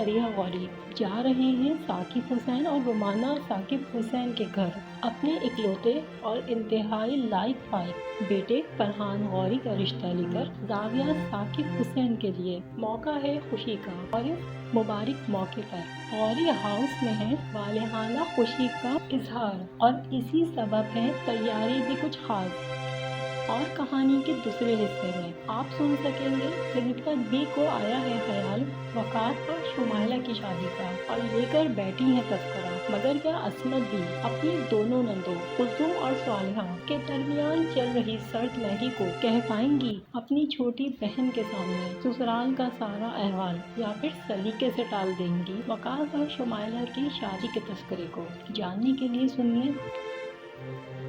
फरिया गौरी जा रहे हैं साकिब हुसैन और रोमाना साकिब हुसैन के घर अपने इकलौते और इंतहाई लाइक फाइक बेटे फरहान गौरी का रिश्ता लेकर। जाविया साकिब हुसैन के लिए मौका है खुशी का और इस मुबारक मौके पर गौरी हाउस में है वालेहाना खुशी का इजहार और इसी सबब है तैयारी भी कुछ खास। और कहानी के दूसरे हिस्से में आप सुन सकेंगे रिफत बी को आया है ख्याल वकास और शुमाइला की शादी का और लेकर बैठी है तस्करा। मगर क्या असमत भी अपनी दोनों नंदों कुलसुम और सालिहा के दरमियान चल रही सर्द लहरी को कह पाएंगी अपनी छोटी बहन के सामने ससुराल का सारा अहवाल, या फिर सलीके से टाल देंगी वकास और शुमाइला की शादी के तस्करे को। जानने के लिए सुनिए।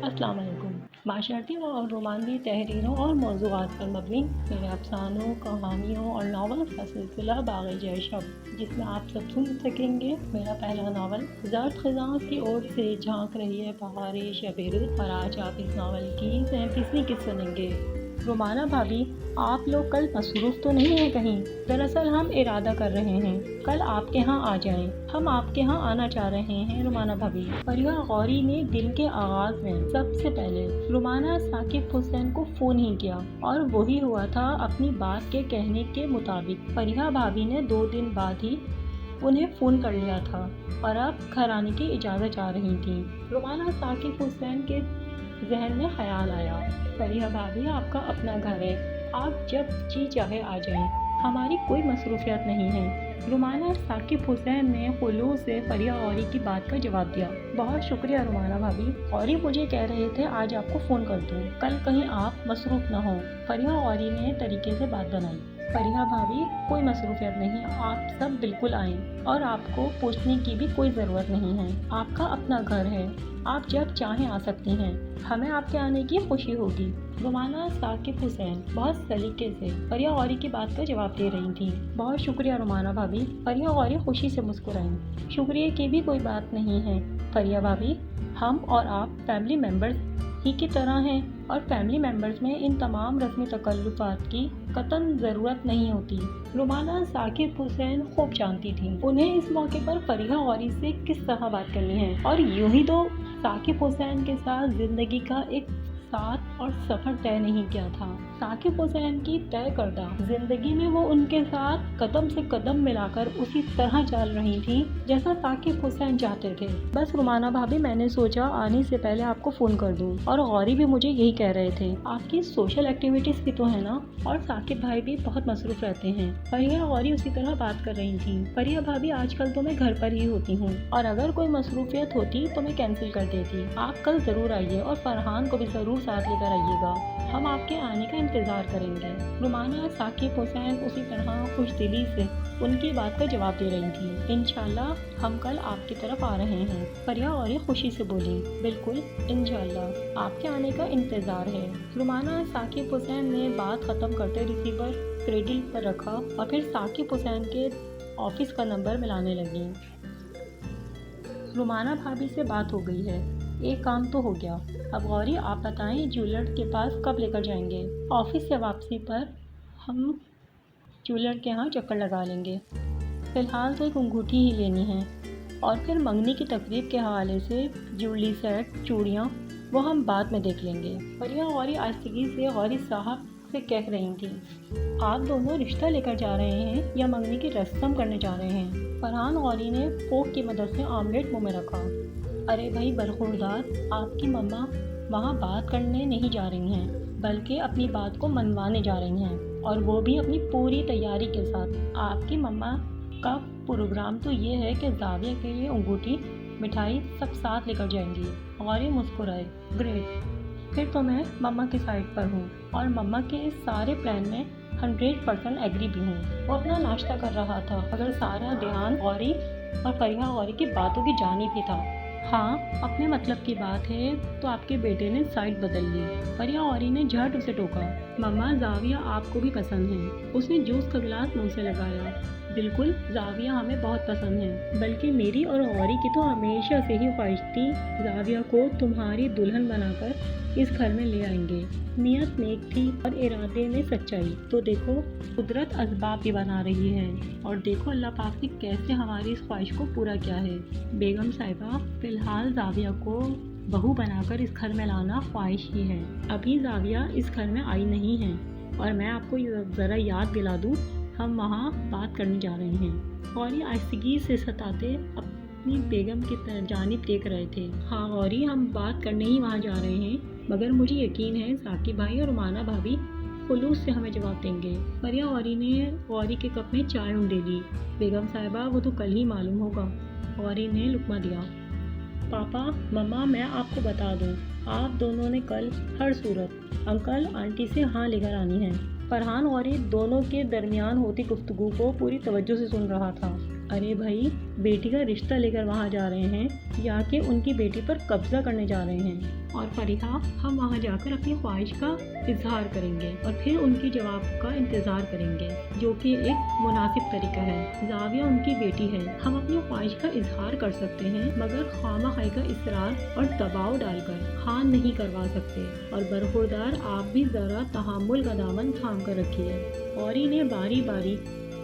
अस्सलाम वालेकुम। माशरती और रोमांसी तहरीरों और मौज़ूआत पर मबनी मेरे अफसानों, कहानियों और नावल का सिलसिला बाग़ जैशब, जिसमें आप सब सुन सकेंगे मेरा पहला नावल ज़र्द ख़ज़ां की ओर से झांक रही है बहारे शबेरुत। और आज आप इस नावल की 37वीं किस्त सुनेंगे। रोमाना भाभी, आप लोग कल मसरूफ़ तो नहीं हैं कहीं? दरअसल हम इरादा कर रहे हैं कल आपके यहाँ आ जाएं। हम आपके यहाँ आना चाह रहे हैं रोमाना भाभी। फरिया गौरी ने दिन के आगाज में सबसे पहले रोमाना साकिब हुसैन को फ़ोन ही किया और वही हुआ था अपनी बात के कहने के मुताबिक। फरिया भाभी ने 2 दिन बाद ही उन्हें फ़ोन कर लिया था और अब घर आने की इजाज़त चाह रही थी। रोमाना साकिब हुसैन के जहन में ख्याल आया, फरिया भाभी आपका अपना घर है, आप जब जी चाहे आ जाएं, हमारी कोई मसरूफियत नहीं है। रोमाना साकिब हुसैन ने खुलूस से फरिया गौरी की बात का जवाब दिया। बहुत शुक्रिया रोमाना भाभी, गौरी मुझे कह रहे थे आज आपको फ़ोन कर दूं, कल कहीं आप मसरूफ़ न हो। फरिया गौरी ने तरीके से बात बनाई। फरिया भाभी कोई मसरूफियत नहीं, आप सब बिल्कुल आएँ और आपको पूछने की भी कोई ज़रूरत नहीं है। आपका अपना घर है, आप जब चाहें आ सकती हैं, हमें आपके आने की खुशी होगी। रोमाना साकिब हुसैन बहुत सलीके से फरिया गौरी की बात का जवाब दे रही थी। बहुत शुक्रिया रोमाना भाभी, फरिया गौरी खुशी से मुस्कुराई। शुक्रिया की भी कोई बात नहीं है फरिया भाभी, हम और आप फैमिली मेम्बर्स ही की तरह हैं और फैमिली मेम्बर्स में इन तमाम रस्मी तकल्लुफ़ात की कतन ज़रूरत नहीं होती। रोमाना साकिब हुसैन खूब जानती थी उन्हें इस मौके पर फरिया गौरी से किस तरह बात करनी है, और यूं ही तो साकिब हुसैन के साथ ज़िंदगी का एक साथ और सफ़र तय नहीं किया था। साकिब हुसैन की तय करदा जिंदगी में वो उनके साथ कदम से कदम मिलाकर उसी तरह चल रही थी जैसा साकिब हुसैन चाहते थे। बस रोमाना भाभी, मैंने सोचा आने से पहले आपको फ़ोन कर दूं, और गौरी भी मुझे यही कह रहे थे। आपकी सोशल एक्टिविटीज़ भी तो है ना, और साकिब भाई भी बहुत मसरूफ़ रहते हैं। फरिया गौरी उसी तरह बात कर रही थी। फरिया भाभी, आजकल तो मैं घर पर ही होती हूँ, और अगर कोई मसरूफियत होती तो मैं कैंसिल कर देती। आप कल ज़रूर आइए और फरहान को भी ज़रूर साथ लेकर आइएगा, हम आपके आने का इंतज़ार करेंगे। रोमाना साकिब हुसैन उसी तरह खुश दिली से उनकी बात का जवाब दे रही थी। इंशाल्लाह हम कल आपकी तरफ आ रहे हैं। फरिया गौरी खुशी से बोली। बिल्कुल, इंशाल्लाह आपके आने का इंतज़ार है। रोमाना साकिब हुसैन ने बात ख़त्म करते रिसीवर क्रेडिल पर रखा और फिर साकिब हुसैन के ऑफिस का नंबर मिलाने लगी। रोमाना भाभी से बात हो गई है, एक काम तो हो गया। अब गौरी आप बताएं ज्वेलर के पास कब लेकर जाएंगे? ऑफिस से वापसी पर हम ज्वेलर के यहाँ चक्कर लगा लेंगे। फ़िलहाल तो एक अंगूठी ही लेनी है, और फिर मंगनी की तकरीब के हवाले से ज्वेलरी सेट, चूड़ियाँ, वो हम बाद में देख लेंगे। फरिया गौरी आहिस्तगी से गौरी साहब से कह रही थी, आप दोनों रिश्ता लेकर जा रहे हैं या मंगनी की रस्म करने जा रहे हैं? फरहान गौरी ने फोक की मदद से आमलेट मुँह में रखा। अरे भाई बरखुरदार, आपकी मम्मा वहाँ बात करने नहीं जा रही हैं, बल्कि अपनी बात को मनवाने जा रही हैं, और वो भी अपनी पूरी तैयारी के साथ। आपकी मम्मा का प्रोग्राम तो ये है कि जाविया के लिए अंगूठी, मिठाई सब साथ लेकर जाएंगी। गौरी मुस्कुराए। ग्रेट, फिर तो मैं मम्मा की साइड पर हूँ और मम्मा के इस सारे प्लान में 100% एग्री भी हूँ। वो अपना नाश्ता कर रहा था मगर सारा ध्यान गौरी और फरिया गौरी की बातों की जानिब ही था। हाँ, अपने मतलब की बात है तो आपके बेटे ने साइड बदल ली। फरिया गौरी ने झट उसे टोका। मम्मा, जाविया आपको भी पसंद है। उसने जूस का गिलास मुंह से लगाया। بالکल, जाविया हमें बहुत पसंद है, बल्कि मेरी और गौरी की तो हमेशा से ही ख्वाहिश थी जाविया को तुम्हारी दुल्हन बनाकर इस घर में ले आएंगे। नियत नेक थी और इरादे में सच्चाई। तो देखो, कुदरत असबाब भी बना रही है और देखो अल्लाह पाक ने कैसे हमारी इस ख्वाहिश को पूरा किया है। बेगम साहिबा, फिलहाल जाविया को बहू बनाकर इस घर में लाना ख्वाहिश ही है। अभी जाविया इस घर में आई नहीं है और मैं आपको ज़रा याद दिला दूँ, हम वहाँ बात करने जा रहे हैं। गौरी आहिस्तगी से सताते अपनी बेगम की जानिब देख रहे थे। हाँ गौरी, हम बात करने ही वहाँ जा रहे हैं, मगर मुझे यकीन है साकिब भाई और रुमाना भाभी खुलूस से हमें जवाब देंगे। फरिया गौरी ने गौरी के कप में चाय उंडे ली। बेगम साहिबा, वो तो कल ही मालूम होगा। गौरी ने लुकमा दिया। पापा, मम्मा, मैं आपको बता दूं, आप दोनों ने कल हर सूरत अंकल आंटी से हाँ लेकर आनी है। फरहान गौरी दोनों के दरमियान होती गुफ्तगू को पूरी तवज्जो से सुन रहा था। अरे भाई, बेटी का रिश्ता लेकर वहाँ जा रहे हैं या कि उनकी बेटी पर कब्जा करने जा रहे हैं? और फरीहा, हम वहाँ जाकर अपनी ख्वाहिश का इजहार करेंगे और फिर उनकी जवाब का इंतज़ार करेंगे, जो कि एक मुनासिब तरीका है। जाविया उनकी बेटी है, हम अपनी ख्वाहिश का इजहार कर सकते हैं, मगर खामखाई का इसरार और दबाव डालकर हाँ नहीं करवा सकते। और बरखुरदार, आप भी ज़रा तहम्मुल का दामन थाम कर रखिए। गौरी ने बारी बारी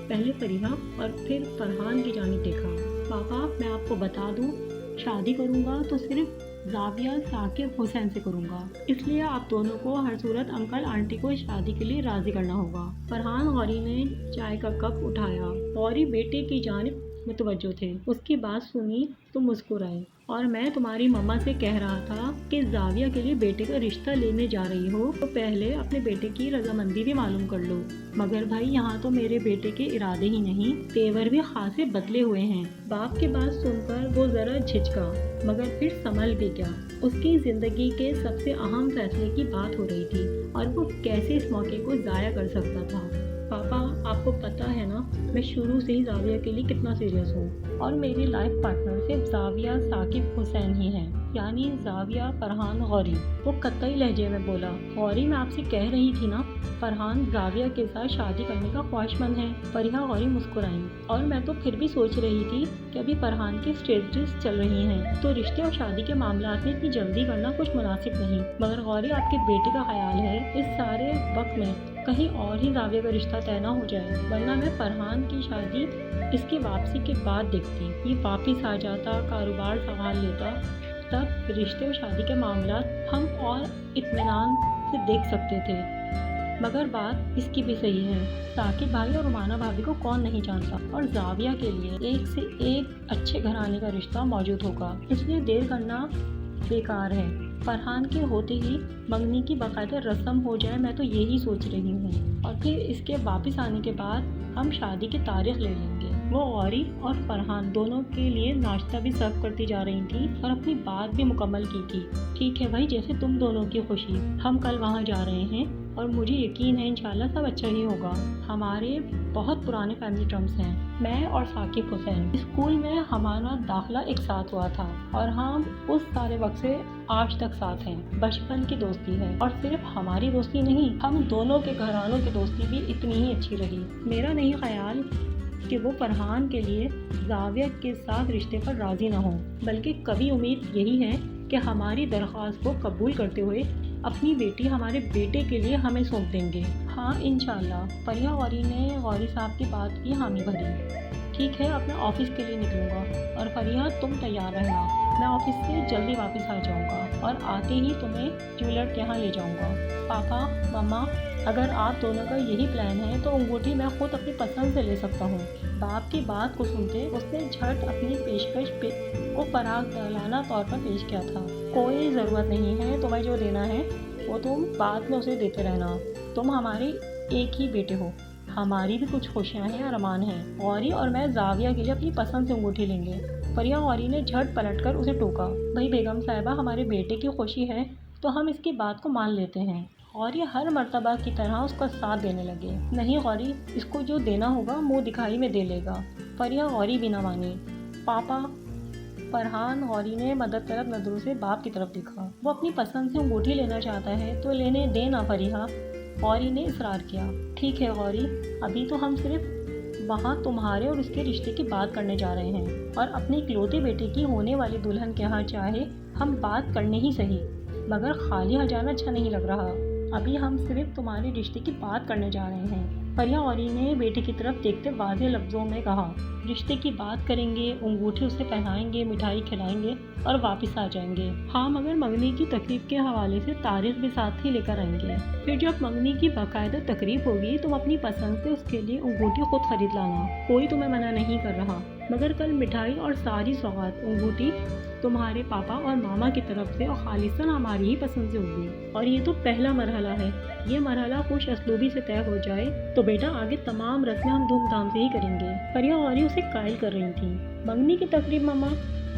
पहले फरीहा और फिर फरहान की जानिब देखा। पापा, मैं आपको बता दूं, शादी करूंगा तो सिर्फ जाविया साकिब हुसैन से करूंगा, इसलिए आप दोनों को हर सूरत अंकल आंटी को शादी के लिए राजी करना होगा। फरहान गौरी ने चाय का कप उठाया। गौरी बेटे की जानिब मुतवज्जो थे। उसकी बात सुनी तो मुस्कुराए। और मैं तुम्हारी मम्मा से कह रहा था कि जाविया के लिए बेटे का रिश्ता लेने जा रही हो तो पहले अपने बेटे की रजामंदी भी मालूम कर लो। मगर भाई, यहाँ तो मेरे बेटे के इरादे ही नहीं, तेवर भी खासे बदले हुए हैं। बाप की बात सुनकर वो जरा झिझका, मगर फिर संभल भी गया। उसकी जिंदगी के सबसे अहम फैसले की बात हो रही थी और वो कैसे इस मौके को ज़ाया कर सकता था। पापा, आपको पता है ना, मैं शुरू से ही जाविया के लिए कितना सीरियस हूँ और मेरी लाइफ पार्टनर सिर्फ जाविया साकिब हुसैन ही है, यानी जाविया फरहान गौरी। वो कतई लहजे में बोला। गौरी, मैं आपसे कह रही थी ना, फरहान जाविया के साथ शादी करने का ख्वाहिशमंद है। फरीहा गौरी मुस्कुराई। और मैं तो फिर भी सोच रही थी कि अभी फरहान की स्टेजेस चल रही हैं, तो रिश्ते और शादी के मामला में इतनी जल्दी करना कुछ मुनासिब नहीं। मगर गौरी, आपके बेटे का ख्याल है इस सारे वक्त में कहीं और ही जाविया का रिश्ता तय ना हो जाए, वरना मैं फरहान की शादी इसकी वापसी के बाद देखती। ये वापिस आ जाता, कारोबार संभाल लेता, तब रिश्ते और शादी के मामला हम और इत्मीनान से देख सकते थे। मगर बात इसकी भी सही है, साकिब भाई और रुमाना भाभी को कौन नहीं जानता, और जाविया के लिए एक से एक अच्छे घराने का रिश्ता मौजूद होगा, इसलिए देर करना बेकार है। फरहान के होते ही मंगनी की बाकायदा रस्म हो जाए, मैं तो यही सोच रही हूँ, और फिर इसके वापस आने के बाद हम शादी की तारीख ले लेंगे। वो गौरी और फरहान दोनों के लिए नाश्ता भी सर्व करती जा रही थी और अपनी बात भी मुकम्मल की थी। ठीक है भाई, जैसे तुम दोनों की खुशी, हम कल वहाँ जा रहे हैं और मुझे यकीन है इंशाल्लाह सब अच्छा ही होगा। हमारे बहुत पुराने फैमिली टर्म्स हैं, मैं और साकिब हुसैन। स्कूल में हमारा दाखिला एक साथ हुआ था और हम उस सारे वक्त से आज तक साथ हैं। बचपन की दोस्ती है और सिर्फ हमारी दोस्ती नहीं, हम दोनों के घरानों की दोस्ती भी इतनी ही अच्छी रही। मेरा नहीं ख्याल कि वो फरहान के लिए जाविया के साथ रिश्ते पर राजी ना हो, बल्कि कभी उम्मीद यही है कि हमारी दरख्वास्त को कबूल करते हुए अपनी बेटी हमारे बेटे के लिए हमें सौंप देंगे। हाँ इंशाल्लाह। फरिया गौरी ने गौरी साहब की बात की हामी भरी। ठीक है, अब मैं ऑफिस के लिए निकलूँगा और फरिया तुम तैयार रहना, मैं ऑफिस से जल्दी वापस आ जाऊँगा और आते ही तुम्हें ज्वेलर के यहाँ ले जाऊँगा। पापा, मम्मा, अगर आप दोनों का यही प्लान है तो अंगूठी मैं खुद अपनी पसंद से ले सकता हूँ। बाप की बात को सुनते उसने झट अपनी पेशकश को फराग दिलाना तौर पर पेश किया था। कोई ज़रूरत नहीं है, तुम्हें जो देना है वो तुम बाद में उसे देते रहना। तुम हमारे एक ही बेटे हो, हमारी भी कुछ खुशियाँ हैं, अरमान हैं। गौरी और मैं जाविया के लिए अपनी पसंद से अंगूठी लेंगे। फरिया गौरी ने झट पलटकर उसे टोका। भाई बेगम साहिबा, हमारे बेटे की खुशी है तो हम इसकी बात को मान लेते हैं। गौरी हर मर्तबा की तरह उसका साथ देने लगे। नहीं गौरी, इसको जो देना होगा मुंह दिखाई में दे लेगा। फरिया गौरी भी न मानी। पापा, फरहान गौरी ने मदद तलब नजरों से बाप की तरफ देखा। वो अपनी पसंद से अंगूठी लेना चाहता है तो लेने देना फरिया, गौरी ने इसरार किया। ठीक है गौरी, अभी तो हम सिर्फ वहाँ तुम्हारे और उसके रिश्ते की बात करने जा रहे हैं, और अपने इकलौते बेटे की होने वाली दुल्हन के यहाँ चाहे हम बात करने ही सही, मगर खाली यहाँ जाना अच्छा नहीं लग रहा। अभी हम सिर्फ तुम्हारे रिश्ते की बात करने जा रहे हैं। परिया औरी ने बेटे की तरफ देखते वाज़ेह लफ्ज़ों में कहा। रिश्ते की बात करेंगे, अंगूठी उसे पहनाएंगे, मिठाई खिलाएंगे और वापस आ जाएंगे। हाँ, मगर मंगनी की तकरीब के हवाले से तारीख भी साथ ही लेकर आएंगे। फिर जब मंगनी की बाकायदा तकरीब होगी, तुम अपनी पसंद से उसके लिए अंगूठी खुद खरीद लाना। कोई तुम्हें मना नहीं कर रहा, मगर कल मिठाई और सारी सौगात अंगूठी तुम्हारे पापा और मामा की तरफ से और खालिसन हमारी ही पसंद से होगी। और ये तो पहला मरहला है। ये मरहला खुश असलूबी से तय हो जाए तो बेटा आगे तमाम रस्में हम धूमधाम से ही करेंगे। परिया औरी उसे कायल कर रही थी। मंगनी की तकरीब मामा?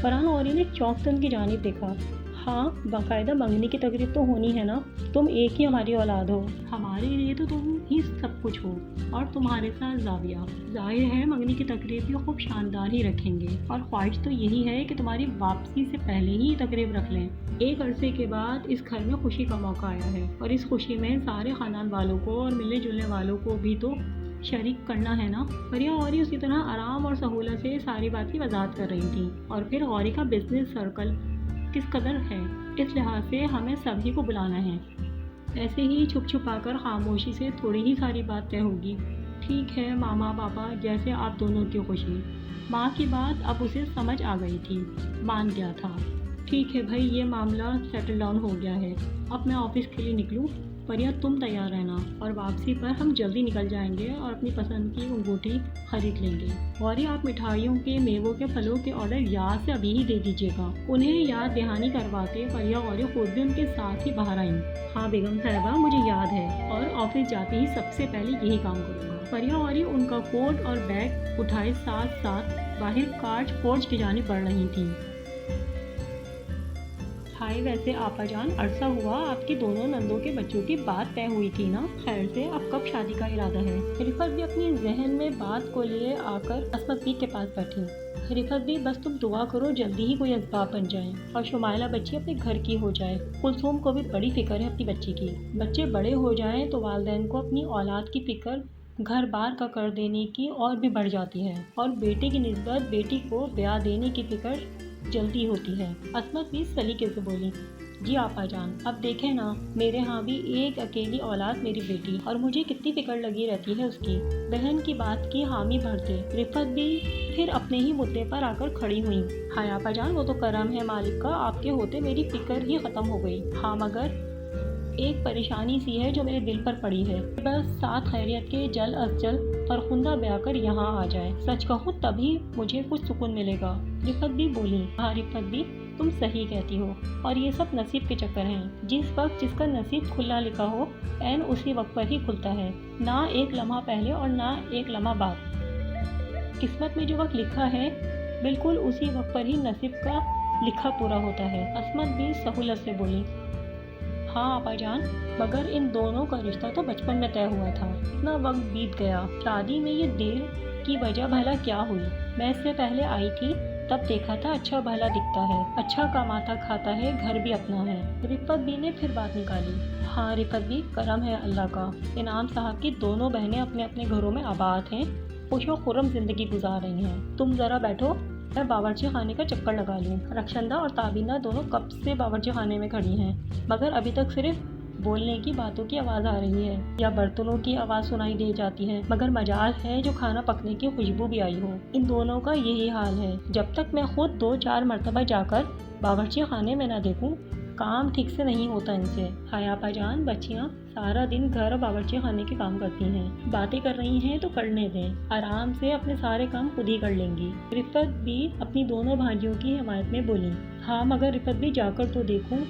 फरहान औरी ने चौंकतन की जानिब देखा। हाँ, बाकायदा मंगनी की तकरीब तो होनी है ना। तुम एक ही हमारी औलाद हो, हमारे लिए तो तुम ही सब कुछ हो, और तुम्हारे साथ जाविया। जाहिर है मंगनी की तकरीब भी खूब शानदार ही रखेंगे, और ख्वाहिश तो यही है कि तुम्हारी वापसी से पहले ही तकरीब रख लें। एक अरसे के बाद इस घर में खुशी का मौका आया है, और इस खुशी में सारे खानदान वालों को और मिलने जुलने वालों को भी तो शरीक करना है ना। परिया औरी उसी तरह आराम और सहूलत से सारी बात की वजाहत कर रही थी। और फिर औरी का बिजनेस सर्कल किस कदर है, इस लिहाज से हमें सभी को बुलाना है। ऐसे ही छुप छुपा कर खामोशी से थोड़ी ही सारी बात तय होगी। ठीक है मामा पापा, जैसे आप दोनों की खुशी। माँ की बात अब उसे समझ आ गई थी, मान गया था। ठीक है भाई, ये मामला सेटल डाउन हो गया है। अब मैं ऑफिस के लिए निकलूँ। परिया तुम तैयार रहना, और वापसी पर हम जल्दी निकल जाएंगे और अपनी पसंद की अंगूठी खरीद लेंगे। और ये आप मिठाइयों के, मेवों के, फलों के ऑर्डर याद से अभी ही दे दीजिएगा। उन्हें याद दहानी करवाते परिया और खुद भी उनके साथ ही बाहर आई। हाँ बेगम साहिबा, मुझे याद है, और ऑफिस जाते ही सबसे पहले यही काम करूँगा। परिया और उनका कोट और बैग उठाए साथ साथ बाहर कार्च पोर्च की जानिब बढ़ रही थी। हाय, वैसे आपा जान, अरसा हुआ आपकी दोनों नंदों के बच्चों की बात तय हुई थी ना? खैर से अब कब शादी का इरादा है? रिफत भी अपनी जहन में बात को लिए आकर असमत भी के पास बैठी। रिफत भी, बस तुम दुआ करो जल्दी ही कोई असबाब बन जाए और शुमाइला बच्ची अपने घर की हो जाए। कुलसूम को भी बड़ी फिक्र है अपनी बच्ची की। बच्चे बड़े हो जाएं तो वालिदैन को अपनी औलाद की फिक्र घर बार का कर देने की और भी बढ़ जाती है, और बेटे की निस्बत बेटी को ब्याह देने की फिक्र जल्दी होती है। असमत भी सलीके से बोली। जी आपा जान, अब देखें ना, मेरे यहाँ भी एक अकेली औलाद मेरी बेटी, और मुझे कितनी फिक्र लगी रहती है उसकी। बहन की बात की हामी भरते रिफत भी फिर अपने ही मुद्दे पर आकर खड़ी हुई। हाय आपा जान, वो तो करम है मालिक का, आपके होते मेरी फिक्र ही खत्म हो गई। हाँ, मगर एक परेशानी सी है जो मेरे दिल पर पड़ी है। बस साथ खैरियत के जल्द अज जल्द फरखुंदा ब्याह कर यहाँ आ जाए। सच कहूँ तभी मुझे कुछ सुकून मिलेगा। रिफत भी बोली। हाँ रिफत भी, तुम सही कहती हो, और ये सब नसीब के चक्कर हैं। जिस वक्त जिसका नसीब खुला लिखा हो, ऐन उसी वक्त पर ही खुलता है, ना एक लम्हा पहले और ना एक लम्हा बाद। किस्मत में जो वक्त लिखा है, बिल्कुल उसी वक्त पर ही नसीब का लिखा पूरा होता है। असमत भी सहूलत से बोली। हाँ आपा जान, मगर इन दोनों का रिश्ता तो बचपन में तय हुआ था। इतना वक्त बीत गया, शादी में ये देर की वजह भला क्या हुई? मैं इससे पहले आई थी तब देखा था अच्छा भला दिखता है, अच्छा कमाता खाता है, घर भी अपना है। रिफत भी ने फिर बात निकाली। हाँ रिफत भी, करम है अल्लाह का। इनाम साहब की दोनों बहनें अपने अपने घरों में आबाद हैं, खुशो खुर्रम जिंदगी गुजार रही हैं। तुम जरा बैठो, मैं बावर्ची खाने का चक्कर लगा लूँ। रक्षंदा और ताबीना दोनों कब से बावर्ची खाने में खड़ी हैं, मगर अभी तक सिर्फ बोलने की बातों की आवाज़ आ रही है या बर्तनों की आवाज़ सुनाई दे जाती है, मगर मजाल है जो खाना पकने की खुशबू भी आई हो। इन दोनों का यही हाल है। जब तक मैं खुद 2-4 मरतबा जाकर बावर्ची खाने में ना देखूं, काम ठीक से नहीं होता इनसे। हाय आपा जान, बच्चियाँ सारा दिन घर और बावर्ची खाने के काम करती हैं। बातें कर रही हैं तो करने दें, आराम से अपने सारे काम खुद ही कर लेंगी। रिफत भी अपनी दोनों भांजियों की हिमायत में बोली। हाँ, मगर रिफत भी जाकर तो देखूं।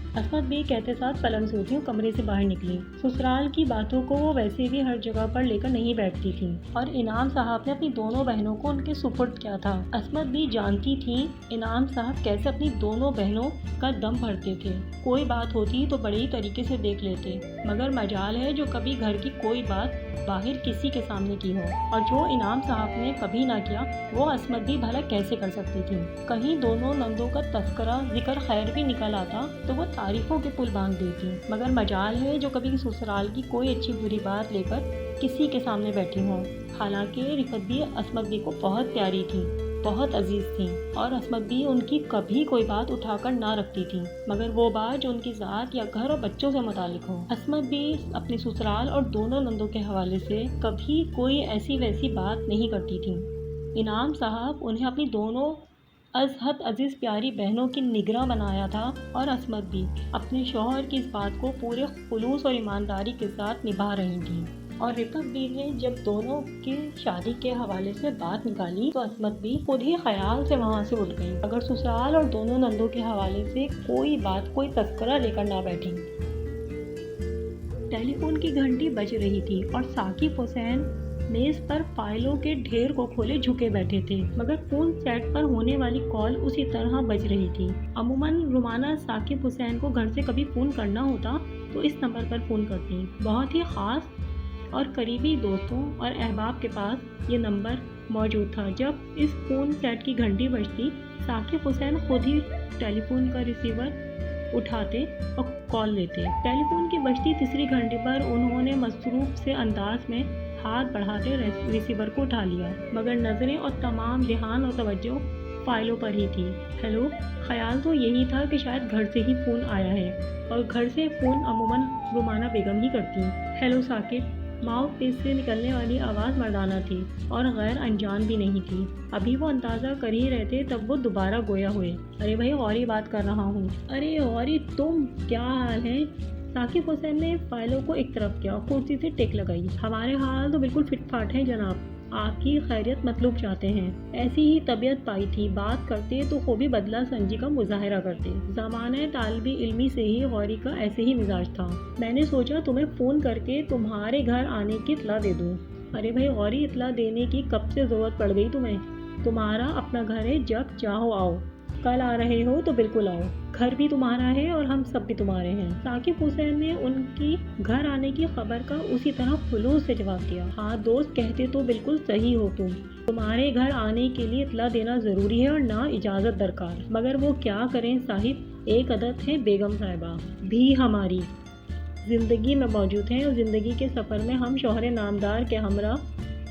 असमत भी कहते साथ पलंग से उठी कमरे से बाहर निकली। ससुराल की बातों को वो वैसे भी हर जगह पर लेकर नहीं बैठती थी, और इनाम साहब ने अपनी दोनों बहनों को उनके सुपुर्द किया था। असमत भी जानती थी इनाम साहब कैसे अपनी दोनों बहनों का दम भरते थे। कोई बात होती तो बड़े ही तरीके से देख लेते, मगर मजाल है जो कभी घर की कोई बात बाहर किसी के सामने की हो, और जो इनाम साहब ने कभी ना किया वो असमत भी भला कैसे कर सकती थी। कहीं दोनों नंदों का तस्करा जिक्र खैर भी निकल आता तो वो तारीफों के पुल बांध देती, मगर मजाल है जो कभी ससुराल की कोई अच्छी बुरी बात लेकर किसी के सामने बैठी हूँ। हालांकि रिफत भी असमत भी को बहुत प्यारी थी, बहुत अजीज थी, और असमत भी उनकी कभी कोई बात उठाकर ना रखती थी, मगर वो बात जो उनकी ज़ात या घर और बच्चों से मुतालिक हो। असमत भी अपने ससुराल और दोनों नंदों के हवाले से कभी कोई ऐसी वैसी बात नहीं करती थी। इनाम साहब उन्हें अपनी दोनों अजहद अजीज़ प्यारी बहनों की निगरां बनाया था, और असमत भी अपने शौहर की इस बात को पूरे खुलूस और ईमानदारी के साथ निभा रही थी। और रिफत भी ने जब दोनों की शादी के हवाले से बात निकाली तो असमत भी खुद ही ख्याल से वहाँ से उठ गई, अगर ससुराल और दोनों नंदों के हवाले से कोई बात कोई तस्करा लेकर ना बैठी। टेलीफोन की घंटी बज रही थी और साकिब हुसैन मेज पर फाइलों के ढेर को खोले झुके बैठे थे, मगर फोन सेट पर होने वाली कॉल उसी तरह बज रही थी। अमूमन रुमाना साकिब हुसैन को घर से कभी फ़ोन करना होता तो इस नंबर पर फ़ोन करती। बहुत ही ख़ास और करीबी दोस्तों और अहबाब के पास ये नंबर मौजूद था। जब इस फ़ोन सेट की घंटी बजती, साकिब हुसैन खुद ही टेलीफोन का रिसीवर उठाते और कॉल लेते। टेलीफोन की बजती तीसरी घंटे पर उन्होंने मसरूफ़ से अंदाज में हाथ बढ़ाते रिसीवर को उठा लिया, मगर नज़रें और तमाम ध्यान और तवज्जो फाइलों पर ही थी। हेलो, ख्याल तो यही था कि शायद घर से ही फ़ोन आया है, और घर से फ़ोन अमूमन रुमाना बेगम ही करती। हेलो साकिब। माउथ पीस से निकलने वाली आवाज़ मर्दाना थी और गैर अनजान भी नहीं थी। अभी वो अंदाज़ा कर ही रहे थे तब वो दोबारा गोया हुए। अरे भाई, गौरी बात कर रहा हूँ। अरे गौरी, तुम क्या हाल है? साकिब हुसैन ने फाइलों को एक तरफ किया, कुर्सी से टेक लगाई। हमारे हाल तो बिल्कुल फिट फाट हैं जनाब, आपकी खैरियत मतलूब चाहते हैं। ऐसी ही तबीयत पाई थी, बात करते तो खूबी बदला संजी का मुजाहरा करते। ज़माने तालिबी इल्मी से ही गौरी का ऐसे ही मिजाज था। मैंने सोचा तुम्हें फ़ोन करके तुम्हारे घर आने की इत्तला दे दूँ। अरे भाई गौरी, इत्तला देने की कब से ज़रूरत पड़ गई तुम्हें? तुम्हारा अपना घर है, जब चाहो आओ। कल आ रहे हो तो बिल्कुल आओ, घर भी तुम्हारा है और हम सब भी तुम्हारे हैं। साकिब हुसैन ने उनकी घर आने की खबर का उसी तरह खुलूस से जवाब दिया। हाँ दोस्त, कहते तो बिल्कुल सही हो तुम। तुम्हारे घर आने के लिए इत्तला देना ज़रूरी है और ना इजाज़त दरकार, मगर वो क्या करें साहिब, एक आदत है बेगम साहिबा भी हमारी ज़िंदगी में मौजूद हैं, और ज़िंदगी के सफ़र में हम शौहर नामदार के हमरा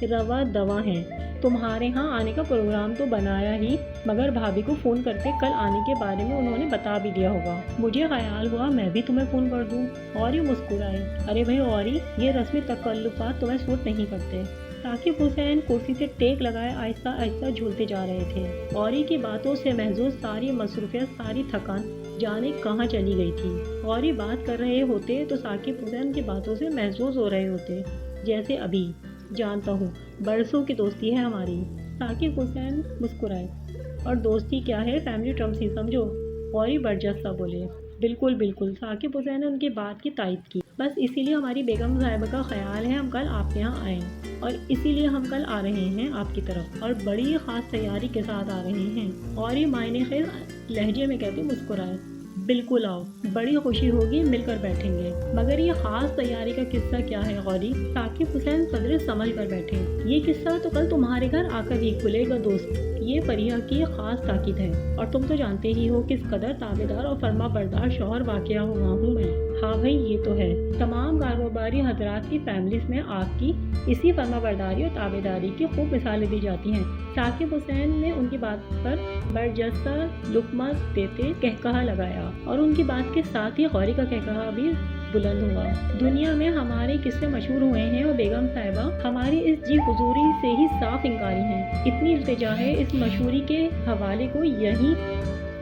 रवा दवा हैं। तुम्हारे यहाँ आने का प्रोग्राम तो बनाया ही, मगर भाभी को फ़ोन करके कल आने के बारे में उन्होंने बता भी दिया होगा। मुझे ख्याल हुआ मैं भी तुम्हें फ़ोन कर दूँ। और ये मुस्कुराए। अरे भाई औरी, ये रस्मी तकल्लुफ़ात तुम्हें सूट नहीं करते। साकिब हुसैन कुर्सी से टेक लगाए आहिस्ता आहिस्ता झूलते जा रहे थे। औरी की बातों से महजूज सारी मसरूफियत, सारी थकान जाने कहाँ चली गई थी। औरी बात कर रहे होते तो साकिब हुसैन की बातों से महजूज हो रहे होते, जैसे अभी। जानता हूँ, बरसों की दोस्ती है हमारी। साकिब हुसैन मुस्कुराए। और दोस्ती क्या है, फैमिली टर्म्स ही समझो। गौरी बरजस्ता बोले। बिल्कुल बिल्कुल। साकिब हुसैन ने उनकी बात की तायद की। बस इसीलिए हमारी बेगम साहिबा का ख्याल है हम कल आपके यहाँ आएँ, और इसीलिए हम कल आ रहे हैं आपकी तरफ, और बड़ी ख़ास तैयारी के साथ आ रहे हैं। गौरी मायने खैर लहजे में कहते मुस्कुराए। बिल्कुल आओ, बड़ी खुशी होगी, मिलकर बैठेंगे। मगर ये खास तैयारी का किस्सा क्या है गौरी? साकिब हुसैन सदरे संभल कर बैठे। ये किस्सा तो कल तुम्हारे घर आकर ही खुलेगा दोस्त। ये परिया की खास ताकीद है, और तुम तो जानते ही हो किस कदर ताबेदार और फर्मा बरदार शौहर वाक़या हुआ हूँ मैं। हाँ भाई, ये तो है। तमाम कारोबारी हजरात की फैमिलीज में आपकी इसी फर्मा बरदारी और ताबेदारी की खूब मिसालें दी जाती हैं। साकिब हुसैन ने उनकी बात पर बरजस्ता लुकमा देते कहकहा लगाया, और उनकी बात के साथ ही गौरी का कहकहा भी बुलंद हुआ। दुनिया में हमारे किस्से मशहूर हुए हैं, और बेगम साहिबा हमारी इस जी हुजूरी से ही साफ इंकारी हैं। इतनी इल्तिजा है, इस मशहूरी के हवाले को यहीं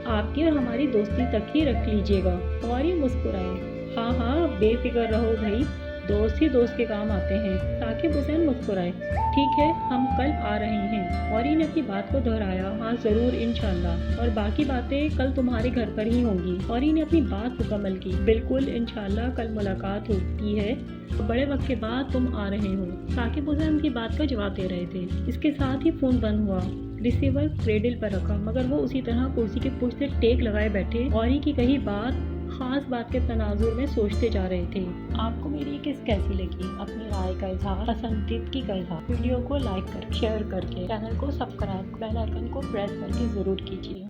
आपकी और हमारी दोस्ती तक ही रख लीजिएगा। गौरी मुस्कुराए। हाँ हाँ, बेफिक्र रहो भाई, दोस्त ही दोस्त के काम आते हैं। साकिब हुसैन मुस्कुराए। ठीक है, हम कल आ रहे हैं। गौरी ने अपनी बात को दोहराया। हाँ ज़रूर, इंशाल्लाह, और बाकी बातें कल तुम्हारे घर पर ही होंगी। गौरी ने अपनी बात मुकम्मल की। बिल्कुल, इंशाल्लाह कल मुलाकात होती है, तो बड़े वक्त के बाद तुम आ रहे हो। साकिब हुसैन की बात का जवाब दे रहे थे। इसके साथ ही फ़ोन बंद हुआ। रिसीवर क्रेडल पर रखा, मगर वो उसी तरह कुर्सी के पुश से टेक लगाए बैठे गौरी की कही बात, खास बात के तनाजुर में सोचते जा रहे थे। आपको मेरी किस कैसी लगी? अपनी राय का इजहार, पसंदीदगी का इजहार वीडियो को लाइक कर शेयर करके, चैनल को सब्सक्राइब, बेल आइकन को प्रेस करके ज़रूर कीजिए।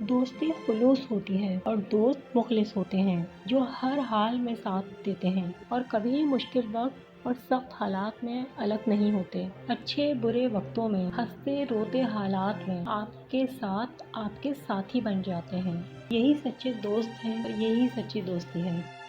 دوستی خلوص ہوتی ہے اور دوست مخلص ہوتے ہیں جو ہر حال میں ساتھ دیتے ہیں اور کبھی مشکل وقت اور سخت حالات میں الگ نہیں ہوتے۔ اچھے برے وقتوں میں، ہنستے روتے حالات میں آپ کے ساتھی بن جاتے ہیں۔ یہی سچے دوست ہیں اور یہی سچی دوستی ہے۔